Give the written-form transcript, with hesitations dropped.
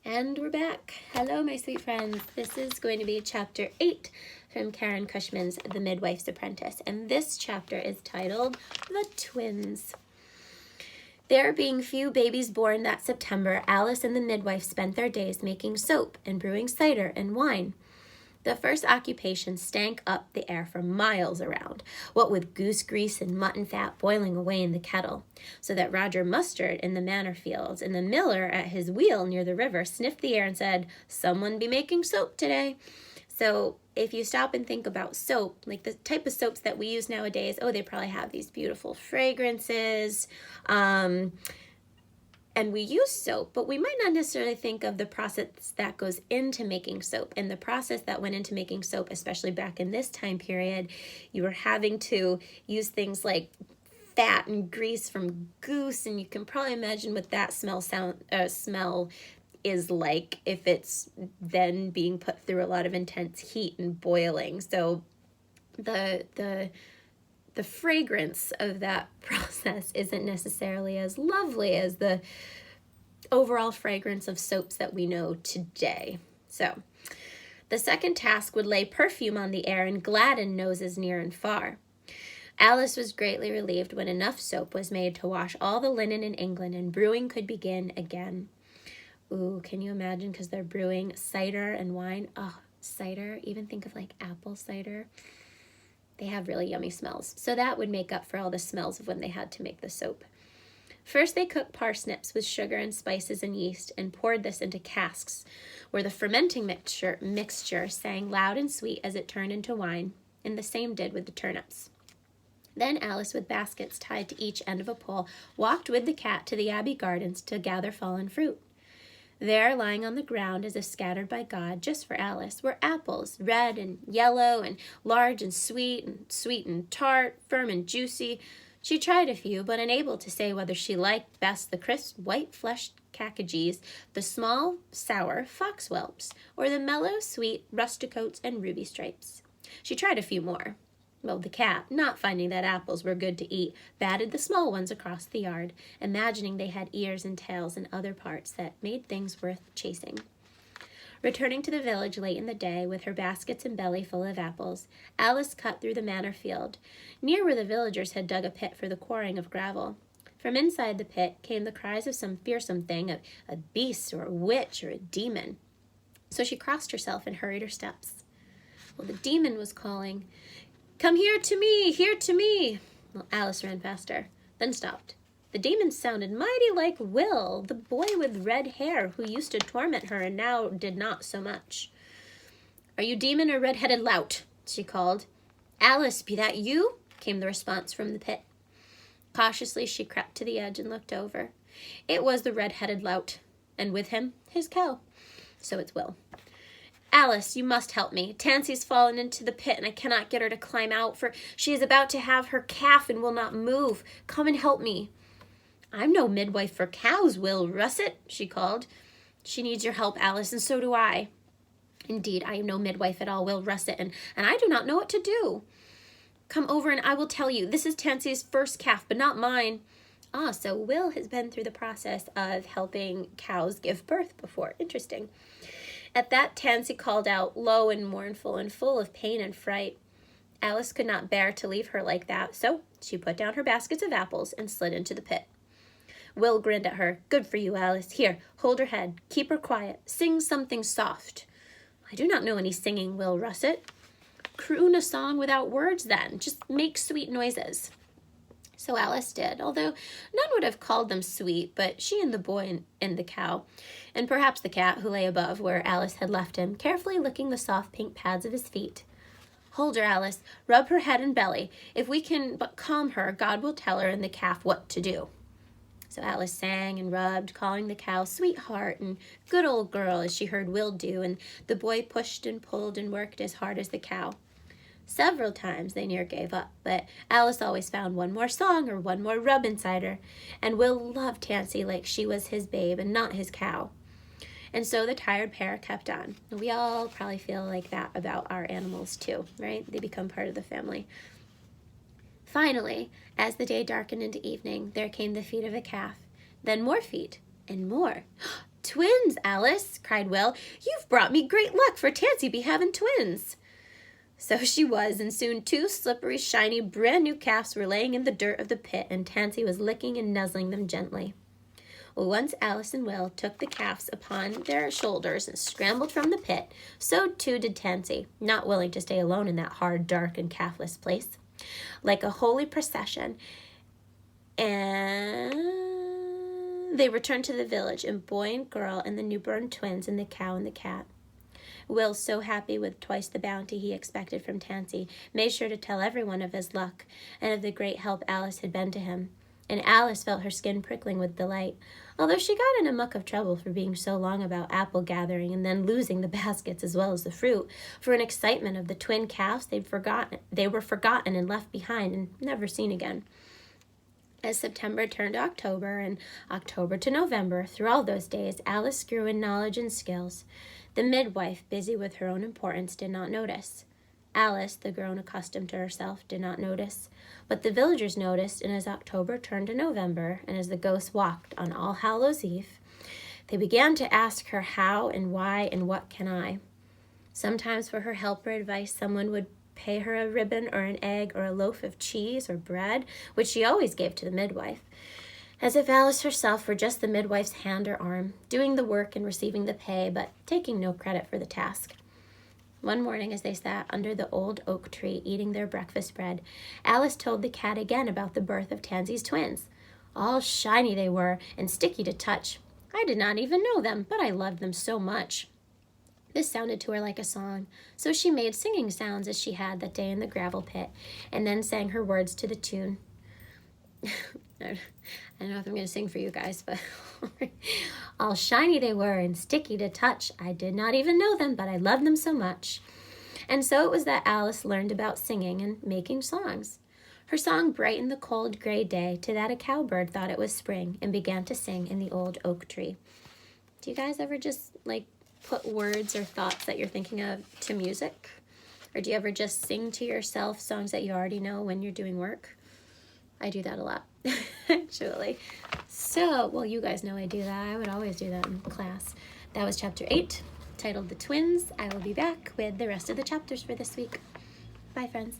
And we're back. Hello, my sweet friends. This is going to be chapter 8 from Karen Cushman's The Midwife's Apprentice. And this chapter is titled The Twins. There being few babies born that September, Alice and the midwife spent their days making soap and brewing cider and wine. The first occupation stank up the air for miles around, what with goose grease and mutton fat boiling away in the kettle, so that Roger Mustard in the manor fields and the miller at his wheel near the river sniffed the air and said, "Someone be making soap today." So if you stop and think about soap, like the type of soaps that we use nowadays, they probably have these beautiful fragrances, and we use soap, but we might not necessarily think of the process that goes into making soap. And the process that went into making soap, especially back in this time period, you were having to use things like fat and grease from goose, and you can probably imagine what that smell is like if it's then being put through a lot of intense heat and boiling. So the fragrance of that process isn't necessarily as lovely as the overall fragrance of soaps that we know today. So the second task would lay perfume on the air and gladden noses near and far. Alice was greatly relieved when enough soap was made to wash all the linen in England and brewing could begin again. Ooh, can you imagine? Because they're brewing cider and wine. Oh, cider. Even think of like apple cider. They have really yummy smells. So that would make up for all the smells of when they had to make the soap. First, they cooked parsnips with sugar and spices and yeast and poured this into casks where the fermenting mixture sang loud and sweet as it turned into wine, and the same did with the turnips. Then Alice, with baskets tied to each end of a pole, walked with the cat to the Abbey gardens to gather fallen fruit. There, lying on the ground as if scattered by God, just for Alice, were apples, red and yellow and large and sweet and tart, firm and juicy. She tried a few, but unable to say whether she liked best the crisp, white-fleshed cackagees, the small, sour foxwhelps, or the mellow, sweet rusticoats and ruby stripes. She tried a few more. Well, the cat, not finding that apples were good to eat, batted the small ones across the yard, imagining they had ears and tails and other parts that made things worth chasing. Returning to the village late in the day with her baskets and belly full of apples, Alice cut through the manor field, near where the villagers had dug a pit for the quarrying of gravel. From inside the pit came the cries of some fearsome thing, a beast or a witch or a demon. So she crossed herself and hurried her steps. Well, the demon was calling, "Come here to me, here to me." Well, Alice ran faster, then stopped. The demon sounded mighty like Will, the boy with red hair who used to torment her and now did not so much. "Are you demon or red-headed lout?" she called. "Alice, be that you?" came the response from the pit. Cautiously she crept to the edge and looked over. It was the red-headed lout, and with him, his cow. So it's Will. "Alice, you must help me. Tansy's fallen into the pit and I cannot get her to climb out, for she is about to have her calf and will not move. Come and help me." "I'm no midwife for cows, Will Russet," she called. "She needs your help, Alice, and so do I." "Indeed, I am no midwife at all, Will Russet, and I do not know what to do." "Come over and I will tell you. This is Tansy's first calf, but not mine." Ah, so Will has been through the process of helping cows give birth before. Interesting. At that, Tansy called out, low and mournful and full of pain and fright. Alice could not bear to leave her like that, so she put down her baskets of apples and slid into the pit. Will grinned at her. "Good for you, Alice. Here, hold her head. Keep her quiet. Sing something soft." "I do not know any singing, Will Russet." "Croon a song without words, then. Just make sweet noises." So Alice did, although none would have called them sweet, but she and the boy and the cow, and perhaps the cat who lay above where Alice had left him, carefully licking the soft pink pads of his feet. "Hold her, Alice. Rub her head and belly. If we can but calm her, God will tell her and the calf what to do." So Alice sang and rubbed, calling the cow sweetheart and good old girl as she heard Will do, and the boy pushed and pulled and worked as hard as the cow. Several times they near gave up, but Alice always found one more song or one more rub inside her, and Will loved Tansy like she was his babe and not his cow. And so the tired pair kept on. We all probably feel like that about our animals too, right? They become part of the family. Finally, as the day darkened into evening, there came the feet of a calf, then more feet, and more. "Twins, Alice," cried Will. "You've brought me great luck, for Tansy be having twins." So she was, and soon 2 slippery, shiny, brand new calves were laying in the dirt of the pit, and Tansy was licking and nuzzling them gently. Well, once Alice and Will took the calves upon their shoulders and scrambled from the pit, so too did Tansy, not willing to stay alone in that hard, dark, and calfless place. Like a holy procession, and they returned to the village, and boy and girl and the newborn twins and the cow and the cat. Will, so happy with twice the bounty he expected from Tansy, made sure to tell everyone of his luck and of the great help Alice had been to him. And Alice felt her skin prickling with delight, although she got in a muck of trouble for being so long about apple gathering and then losing the baskets as well as the fruit. For in excitement of the twin calves, they were forgotten and left behind and never seen again. As September turned to October and October to November, through all those days, Alice grew in knowledge and skills. The midwife, busy with her own importance, did not notice. Alice, the grown accustomed to herself, did not notice. But the villagers noticed, and as October turned to November, and as the ghosts walked on All Hallows Eve, they began to ask her how and why and what can I. Sometimes for her help or advice, someone would pay her a ribbon or an egg or a loaf of cheese or bread, which she always gave to the midwife, as if Alice herself were just the midwife's hand or arm, doing the work and receiving the pay, but taking no credit for the task. One morning, as they sat under the old oak tree eating their breakfast bread, Alice told the cat again about the birth of Tansy's twins. All shiny they were and sticky to touch. I did not even know them, but I loved them so much. This sounded to her like a song, so she made singing sounds as she had that day in the gravel pit, and then sang her words to the tune. I don't know if I'm going to sing for you guys, but all shiny they were and sticky to touch. I did not even know them, but I loved them so much. And so it was that Alice learned about singing and making songs. Her song brightened the cold gray day to that a cowbird thought it was spring and began to sing in the old oak tree. Do you guys ever just put words or thoughts that you're thinking of to music? Or do you ever just sing to yourself songs that you already know when you're doing work? I do that a lot, actually. So, well, you guys know I do that. I would always do that in class. That was chapter 8, titled The Twins. I will be back with the rest of the chapters for this week. Bye, friends.